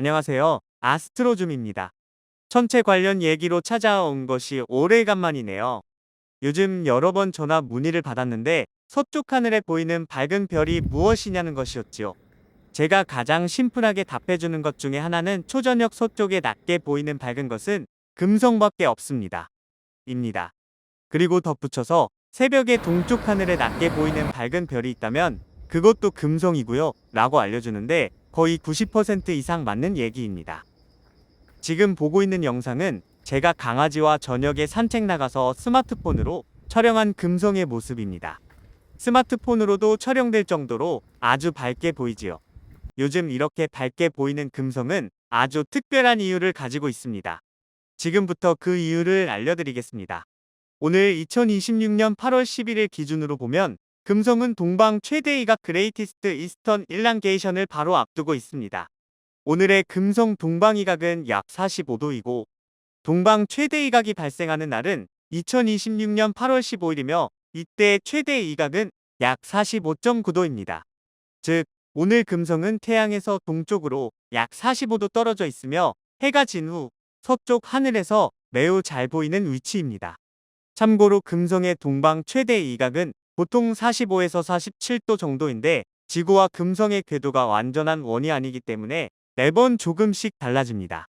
안녕하세요. 아스트로줌입니다. 천체 관련 얘기로 찾아온 것이 오래간만이네요. 요즘 여러 번 전화 문의를 받았는데 서쪽 하늘에 보이는 밝은 별이 무엇이냐는 것이었지요. 제가 가장 심플하게 답해주는 것 중에 하나는 초저녁 서쪽에 낮게 보이는 밝은 것은 금성밖에 없습니다. 입니다. 그리고 덧붙여서 새벽에 동쪽 하늘에 낮게 보이는 밝은 별이 있다면 그것도 금성이고요. 라고 알려주는데 거의 90% 이상 맞는 얘기입니다. 지금 보고 있는 영상은 제가 강아지와 저녁에 산책 나가서 스마트폰으로 촬영한 금성의 모습입니다. 스마트폰으로도 촬영될 정도로 아주 밝게 보이지요. 요즘 이렇게 밝게 보이는 금성은 아주 특별한 이유를 가지고 있습니다. 지금부터 그 이유를 알려드리겠습니다. 오늘 2026년 8월 11일 기준으로 보면 금성은 동방 최대 이각 그레이티스트 이스턴 일랑게이션을 바로 앞두고 있습니다. 오늘의 금성 동방이각은 약 45도이고 동방 최대 이각이 발생하는 날은 2026년 8월 15일이며 이때 최대 이각은 약 45.9도입니다. 즉 오늘 금성은 태양에서 동쪽으로 약 45도 떨어져 있으며 해가 진 후 서쪽 하늘에서 매우 잘 보이는 위치입니다. 참고로 금성의 동방 최대 이각은 보통 45에서 47도 정도인데 지구와 금성의 궤도가 완전한 원이 아니기 때문에 매번 조금씩 달라집니다.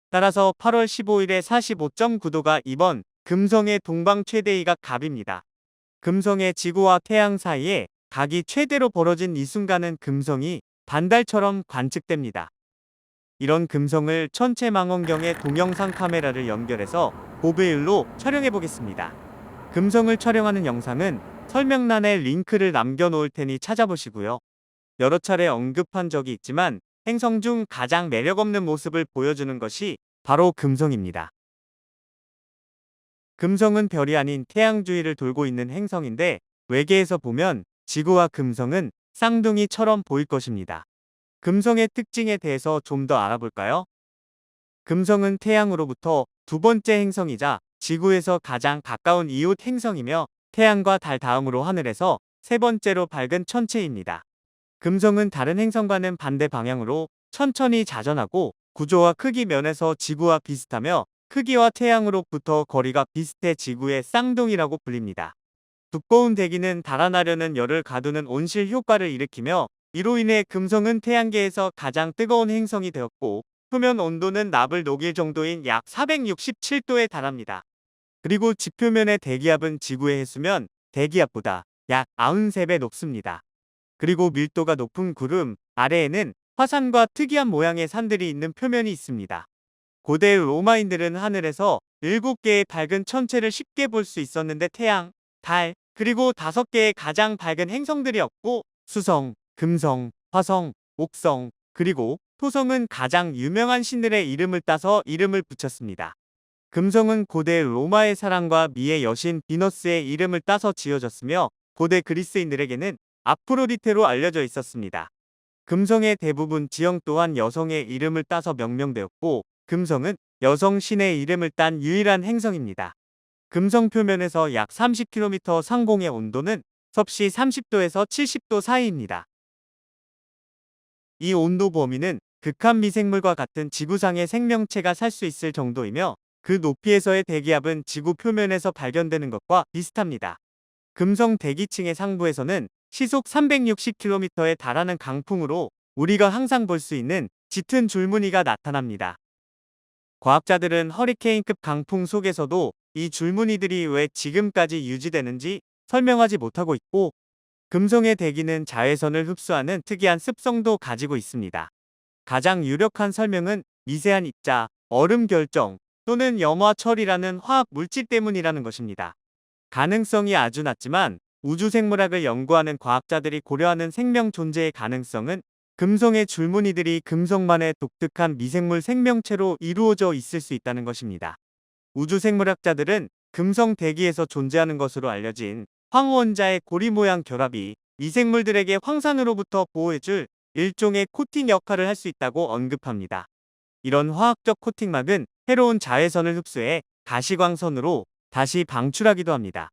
따라서 8월 15일에 45.9도가 이번 금성의 동방 최대 이각 갑입니다. 금성의 지구와 태양 사이에 각이 최대로 벌어진 이 순간은 금성이 반달처럼 관측됩니다. 이런 금성을 천체망원경에 동영상 카메라를 연결해서 고배율로 촬영해 보겠습니다. 금성을 촬영하는 영상은 설명란에 링크를 남겨놓을 테니 찾아보시고요. 여러 차례 언급한 적이 있지만 행성 중 가장 매력없는 모습을 보여주는 것이 바로 금성입니다. 금성은 별이 아닌 태양 주위를 돌고 있는 행성인데 외계에서 보면 지구와 금성은 쌍둥이처럼 보일 것입니다. 금성의 특징에 대해서 좀 더 알아볼까요? 금성은 태양으로부터 두 번째 행성이자 지구에서 가장 가까운 이웃 행성이며 태양과 달 다음으로 하늘에서 세 번째로 밝은 천체입니다. 금성은 다른 행성과는 반대 방향으로 천천히 자전하고 구조와 크기 면에서 지구와 비슷하며 크기와 태양으로부터 거리가 비슷해 지구의 쌍둥이라고 불립니다. 두꺼운 대기는 달아나려는 열을 가두는 온실 효과를 일으키며 이로 인해 금성은 태양계에서 가장 뜨거운 행성이 되었고 표면 온도는 납을 녹일 정도인 약 467도에 달합니다. 그리고 지표면의 대기압은 지구의 해수면 대기압보다 약 93배 높습니다. 그리고 밀도가 높은 구름 아래에는 화산과 특이한 모양의 산들이 있는 표면이 있습니다. 고대 로마인들은 하늘에서 7개의 밝은 천체를 쉽게 볼 수 있었는데 태양, 달, 그리고 5개의 가장 밝은 행성들이었고 수성, 금성, 화성, 목성, 그리고 토성은 가장 유명한 신들의 이름을 따서 이름을 붙였습니다. 금성은 고대 로마의 사랑과 미의 여신 비너스의 이름을 따서 지어졌으며 고대 그리스인들에게는 아프로디테로 알려져 있었습니다. 금성의 대부분 지형 또한 여성의 이름을 따서 명명되었고 금성은 여성 신의 이름을 딴 유일한 행성입니다. 금성 표면에서 약 30km 상공의 온도는 섭씨 30도에서 70도 사이입니다. 이 온도 범위는 극한 미생물과 같은 지구상의 생명체가 살 수 있을 정도이며 그 높이에서의 대기압은 지구 표면에서 발견되는 것과 비슷합니다. 금성 대기층의 상부에서는 시속 360km에 달하는 강풍으로 우리가 항상 볼 수 있는 짙은 줄무늬가 나타납니다. 과학자들은 허리케인급 강풍 속에서도 이 줄무늬들이 왜 지금까지 유지되는지 설명하지 못하고 있고 금성의 대기는 자외선을 흡수하는 특이한 습성도 가지고 있습니다. 가장 유력한 설명은 미세한 입자, 얼음 결정 또는 염화철이라는 화학 물질 때문이라는 것입니다. 가능성이 아주 낮지만 우주생물학을 연구하는 과학자들이 고려하는 생명 존재의 가능성은 금성의 줄무늬들이 금성만의 독특한 미생물 생명체로 이루어져 있을 수 있다는 것입니다. 우주생물학자들은 금성 대기에서 존재하는 것으로 알려진 황원자의 고리 모양 결합이 미생물들에게 황산으로부터 보호해줄 일종의 코팅 역할을 할 수 있다고 언급합니다. 이런 화학적 코팅막은 해로운 자외선을 흡수해 가시광선으로 다시 방출하기도 합니다.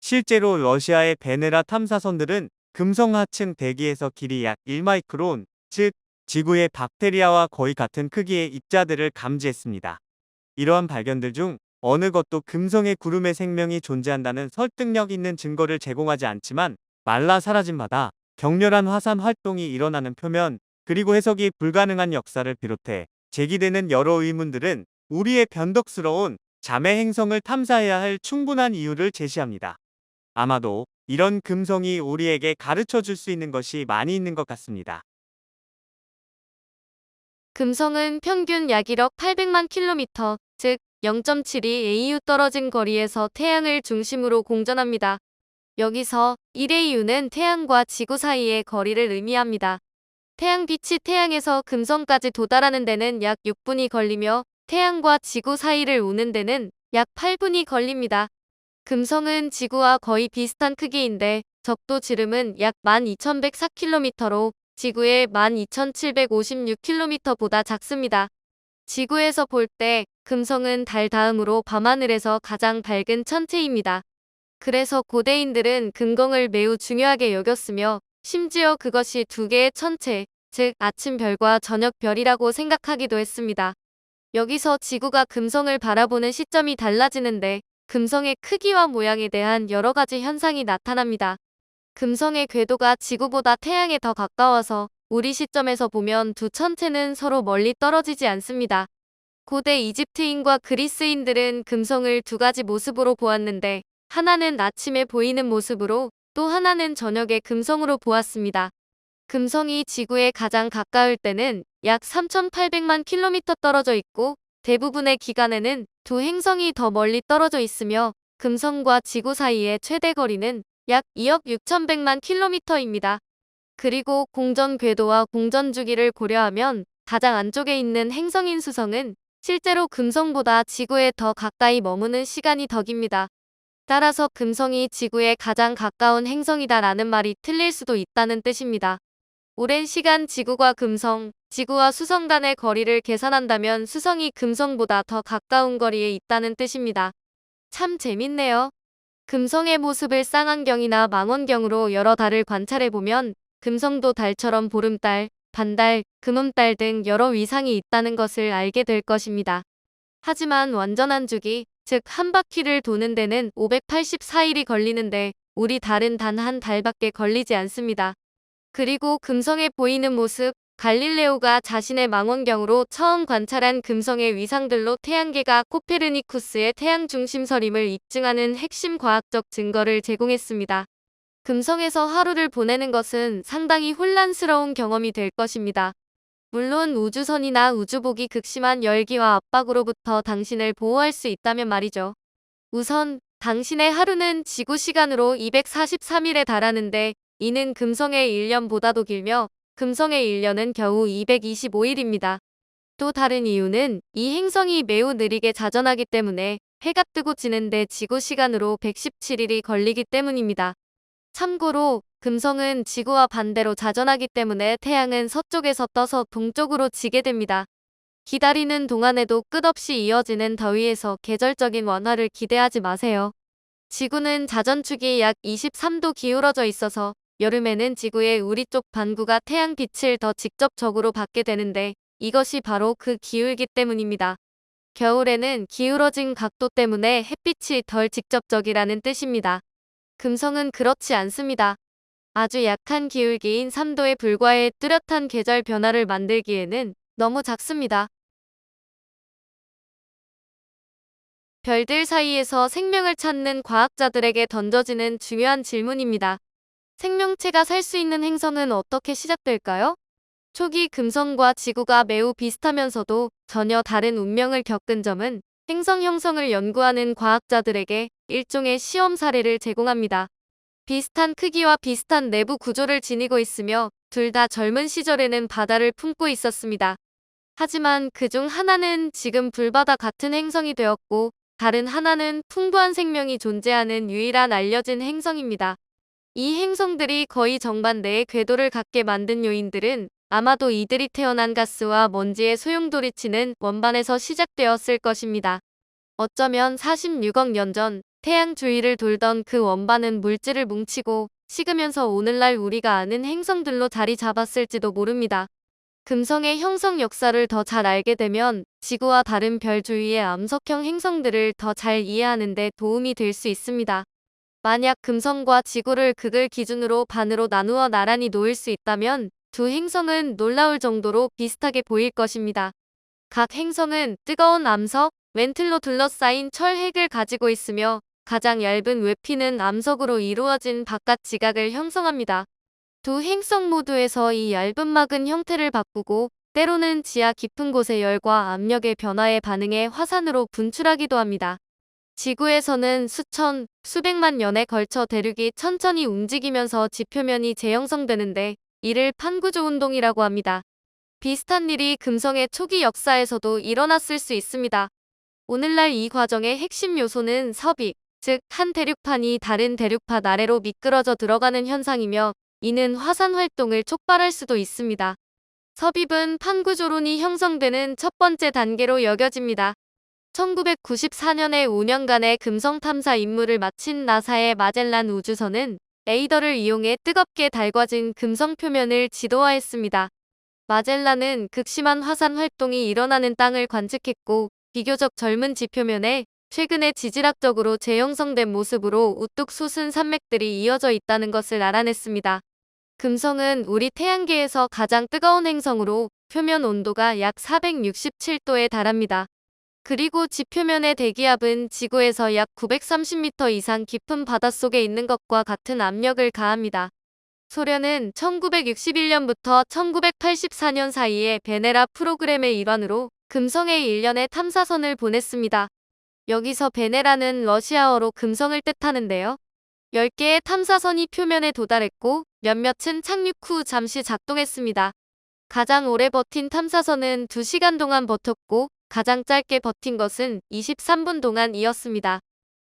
실제로 러시아의 베네라 탐사선들은 금성 하층 대기에서 길이 약 1마이크론, 즉 지구의 박테리아와 거의 같은 크기의 입자들을 감지했습니다. 이러한 발견들 중 어느 것도 금성의 구름에 생명이 존재한다는 설득력 있는 증거를 제공하지 않지만, 말라 사라진 바다, 격렬한 화산 활동이 일어나는 표면, 그리고 해석이 불가능한 역사를 비롯해 제기되는 여러 의문들은 우리의 변덕스러운 자매 행성을 탐사해야 할 충분한 이유를 제시합니다. 아마도 이런 금성이 우리에게 가르쳐 줄 수 있는 것이 많이 있는 것 같습니다. 금성은 평균 약 1억 800만 킬로미터, 즉 0.72 AU 떨어진 거리에서 태양을 중심으로 공전합니다. 여기서 1AU는 태양과 지구 사이의 거리를 의미합니다. 태양빛이 태양에서 금성까지 도달하는 데는 약 6분이 걸리며 태양과 지구 사이를 오는 데는 약 8분이 걸립니다. 금성은 지구와 거의 비슷한 크기인데 적도 지름은 약 12,104km로 지구의 12,756km보다 작습니다. 지구에서 볼 때 금성은 달 다음으로 밤하늘에서 가장 밝은 천체입니다. 그래서 고대인들은 금성을 매우 중요하게 여겼으며 심지어 그것이 두 개의 천체, 즉 아침별과 저녁별이라고 생각하기도 했습니다. 여기서 지구가 금성을 바라보는 시점이 달라지는데 금성의 크기와 모양에 대한 여러 가지 현상이 나타납니다. 금성의 궤도가 지구보다 태양에 더 가까워서 우리 시점에서 보면 두 천체는 서로 멀리 떨어지지 않습니다. 고대 이집트인과 그리스인들은 금성을 두 가지 모습으로 보았는데 하나는 아침에 보이는 모습으로 또 하나는 저녁에 금성으로 보았습니다. 금성이 지구에 가장 가까울 때는 약 3,800만 킬로미터 떨어져 있고 대부분의 기간에는 두 행성이 더 멀리 떨어져 있으며 금성과 지구 사이의 최대 거리는 약 2억 6,100만 킬로미터입니다. 그리고 공전 궤도와 공전 주기를 고려하면 가장 안쪽에 있는 행성인 수성은 실제로 금성보다 지구에 더 가까이 머무는 시간이 더 깁니다. 따라서 금성이 지구에 가장 가까운 행성이다라는 말이 틀릴 수도 있다는 뜻입니다. 오랜 시간 지구와 금성, 지구와 수성 간의 거리를 계산한다면 수성이 금성보다 더 가까운 거리에 있다는 뜻입니다. 참 재밌네요. 금성의 모습을 쌍안경이나 망원경으로 여러 달을 관찰해보면 금성도 달처럼 보름달, 반달, 금음달 등 여러 위상이 있다는 것을 알게 될 것입니다. 하지만 완전한 주기, 즉 한 바퀴를 도는 데는 584일이 걸리는데 우리 달은 단 한 달밖에 걸리지 않습니다. 그리고 금성에 보이는 모습, 갈릴레오가 자신의 망원경으로 처음 관찰한 금성의 위상들로 태양계가 코페르니쿠스의 태양 중심설임을 입증하는 핵심 과학적 증거를 제공했습니다. 금성에서 하루를 보내는 것은 상당히 혼란스러운 경험이 될 것입니다. 물론 우주선이나 우주복이 극심한 열기와 압박으로부터 당신을 보호할 수 있다면 말이죠. 우선 당신의 하루는 지구 시간으로 243일에 달하는데 이는 금성의 1년보다도 길며 금성의 1년은 겨우 225일입니다. 또 다른 이유는 이 행성이 매우 느리게 자전하기 때문에 해가 뜨고 지는데 지구 시간으로 117일이 걸리기 때문입니다. 참고로 금성은 지구와 반대로 자전하기 때문에 태양은 서쪽에서 떠서 동쪽으로 지게 됩니다. 기다리는 동안에도 끝없이 이어지는 더위에서 계절적인 완화를 기대하지 마세요. 지구는 자전축이 약 23도 기울어져 있어서 여름에는 지구의 우리 쪽 반구가 태양 빛을 더 직접적으로 받게 되는데 이것이 바로 그 기울기 때문입니다. 겨울에는 기울어진 각도 때문에 햇빛이 덜 직접적이라는 뜻입니다. 금성은 그렇지 않습니다. 아주 약한 기울기인 3도에 불과해 뚜렷한 계절 변화를 만들기에는 너무 작습니다. 별들 사이에서 생명을 찾는 과학자들에게 던져지는 중요한 질문입니다. 생명체가 살 수 있는 행성은 어떻게 시작될까요? 초기 금성과 지구가 매우 비슷하면서도 전혀 다른 운명을 겪은 점은 행성 형성을 연구하는 과학자들에게 일종의 시험 사례를 제공합니다. 비슷한 크기와 비슷한 내부 구조를 지니고 있으며 둘 다 젊은 시절에는 바다를 품고 있었습니다. 하지만 그중 하나는 지금 불바다 같은 행성이 되었고 다른 하나는 풍부한 생명이 존재하는 유일한 알려진 행성입니다. 이 행성들이 거의 정반대의 궤도를 갖게 만든 요인들은 아마도 이들이 태어난 가스와 먼지의 소용돌이치는 원반에서 시작되었을 것입니다. 어쩌면 46억 년 전 태양 주위를 돌던 그 원반은 물질을 뭉치고 식으면서 오늘날 우리가 아는 행성들로 자리 잡았을지도 모릅니다. 금성의 형성 역사를 더 잘 알게 되면 지구와 다른 별 주위의 암석형 행성들을 더 잘 이해하는 데 도움이 될 수 있습니다. 만약 금성과 지구를 극을 기준으로 반으로 나누어 나란히 놓을 수 있다면 두 행성은 놀라울 정도로 비슷하게 보일 것입니다. 각 행성은 뜨거운 암석, 멘틀로 둘러싸인 철 핵을 가지고 있으며 가장 얇은 외피는 암석으로 이루어진 바깥 지각을 형성합니다. 두 행성 모두에서 이 얇은 막은 형태를 바꾸고 때로는 지하 깊은 곳의 열과 압력의 변화에 반응해 화산으로 분출하기도 합니다. 지구에서는 수천, 수백만 년에 걸쳐 대륙이 천천히 움직이면서 지표면이 재형성되는데 이를 판구조 운동이라고 합니다. 비슷한 일이 금성의 초기 역사에서도 일어났을 수 있습니다. 오늘날 이 과정의 핵심 요소는 섭입, 즉 한 대륙판이 다른 대륙판 아래로 미끄러져 들어가는 현상이며 이는 화산 활동을 촉발할 수도 있습니다. 섭입은 판구조론이 형성되는 첫 번째 단계로 여겨집니다. 1994년에 5년간의 금성 탐사 임무를 마친 나사의 마젤란 우주선은 레이더를 이용해 뜨겁게 달궈진 금성 표면을 지도화했습니다. 마젤란은 극심한 화산 활동이 일어나는 땅을 관측했고 비교적 젊은 지표면에 최근에 지질학적으로 재형성된 모습으로 우뚝 솟은 산맥들이 이어져 있다는 것을 알아냈습니다. 금성은 우리 태양계에서 가장 뜨거운 행성으로 표면 온도가 약 467도에 달합니다. 그리고 지표면의 대기압은 지구에서 약 930m 이상 깊은 바닷속에 있는 것과 같은 압력을 가합니다. 소련은 1961년부터 1984년 사이에 베네라 프로그램의 일환으로 금성에 일련의 탐사선을 보냈습니다. 여기서 베네라는 러시아어로 금성을 뜻하는데요. 10개의 탐사선이 표면에 도달했고 몇몇은 착륙 후 잠시 작동했습니다. 가장 오래 버틴 탐사선은 2시간 동안 버텼고 가장 짧게 버틴 것은 23분 동안이었습니다.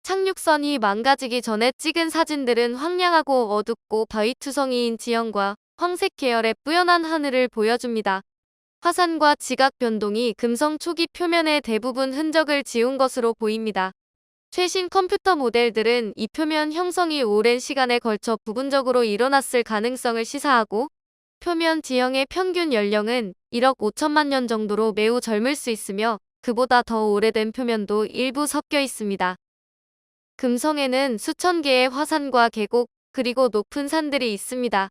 착륙선이 망가지기 전에 찍은 사진들은 황량하고 어둡고 바위투성이인 지형과 황색 계열의 뿌연한 하늘을 보여줍니다. 화산과 지각 변동이 금성 초기 표면의 대부분 흔적을 지운 것으로 보입니다. 최신 컴퓨터 모델들은 이 표면 형성이 오랜 시간에 걸쳐 부분적으로 일어났을 가능성을 시사하고 표면 지형의 평균 연령은 1억 5천만 년 정도로 매우 젊을 수 있으며 그보다 더 오래된 표면도 일부 섞여 있습니다. 금성에는 수천 개의 화산과 계곡 그리고 높은 산들이 있습니다.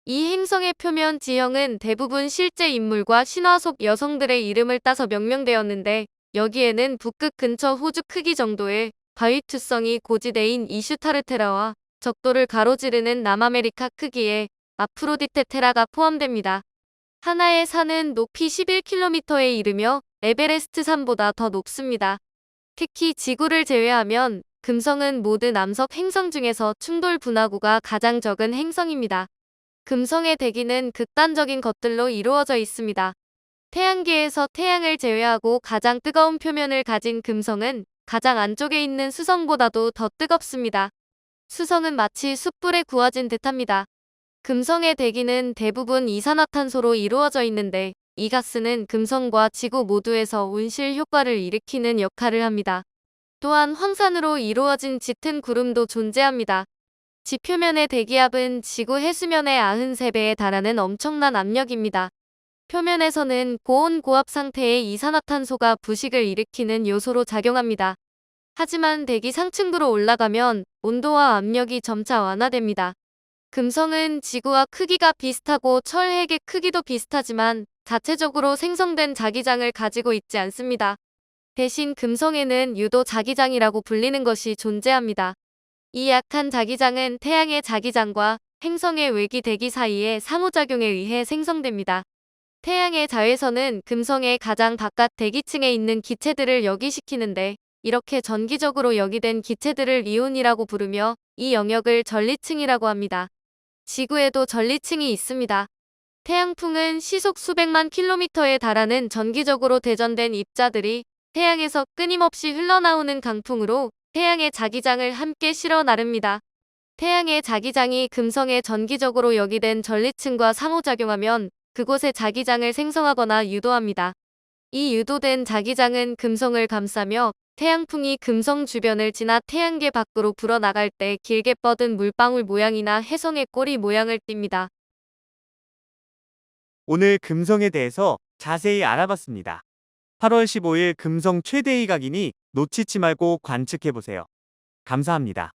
이 행성의 표면 지형은 대부분 실제 인물과 신화 속 여성들의 이름을 따서 명명되었는데 여기에는 북극 근처 호주 크기 정도의 바위투성이 고지대인 이슈타르테라와 적도를 가로지르는 남아메리카 크기의 아프로디테 테라가 포함됩니다. 하나의 산은 높이 11km에 이르며 에베레스트 산보다 더 높습니다. 특히 지구를 제외하면 금성은 모든 암석 행성 중에서 충돌 분화구가 가장 적은 행성입니다. 금성의 대기는 극단적인 것들로 이루어져 있습니다. 태양계에서 태양을 제외하고 가장 뜨거운 표면을 가진 금성은 가장 안쪽에 있는 수성보다도 더 뜨겁습니다. 수성은 마치 숯불에 구워진 듯합니다. 금성의 대기는 대부분 이산화탄소로 이루어져 있는데 이 가스는 금성과 지구 모두에서 온실 효과를 일으키는 역할을 합니다. 또한 황산으로 이루어진 짙은 구름도 존재합니다. 지표면의 대기압은 지구 해수면의 93배에 달하는 엄청난 압력입니다. 표면에서는 고온 고압 상태의 이산화탄소가 부식을 일으키는 요소로 작용합니다. 하지만 대기 상층부로 올라가면 온도와 압력이 점차 완화됩니다. 금성은 지구와 크기가 비슷하고 철핵의 크기도 비슷하지만 자체적으로 생성된 자기장을 가지고 있지 않습니다. 대신 금성에는 유도 자기장이라고 불리는 것이 존재합니다. 이 약한 자기장은 태양의 자기장과 행성의 외기 대기 사이의 상호작용에 의해 생성됩니다. 태양의 자외선은 금성의 가장 바깥 대기층에 있는 기체들을 역이시키는데 이렇게 전기적으로 역이된 기체들을 이온이라고 부르며 이 영역을 전리층이라고 합니다. 지구에도 전리층이 있습니다. 태양풍은 시속 수백만 킬로미터에 달하는 전기적으로 대전된 입자들이 태양에서 끊임없이 흘러나오는 강풍으로 태양의 자기장을 함께 실어 나릅니다. 태양의 자기장이 금성에 전기적으로 역이된 전리층과 상호작용하면 그곳에 자기장을 생성하거나 유도합니다. 이 유도된 자기장은 금성을 감싸며 태양풍이 금성 주변을 지나 태양계 밖으로 불어나갈 때 길게 뻗은 물방울 모양이나 혜성의 꼬리 모양을 띱니다. 오늘 금성에 대해서 자세히 알아봤습니다. 8월 15일 금성 최대의 각이니 놓치지 말고 관측해보세요. 감사합니다.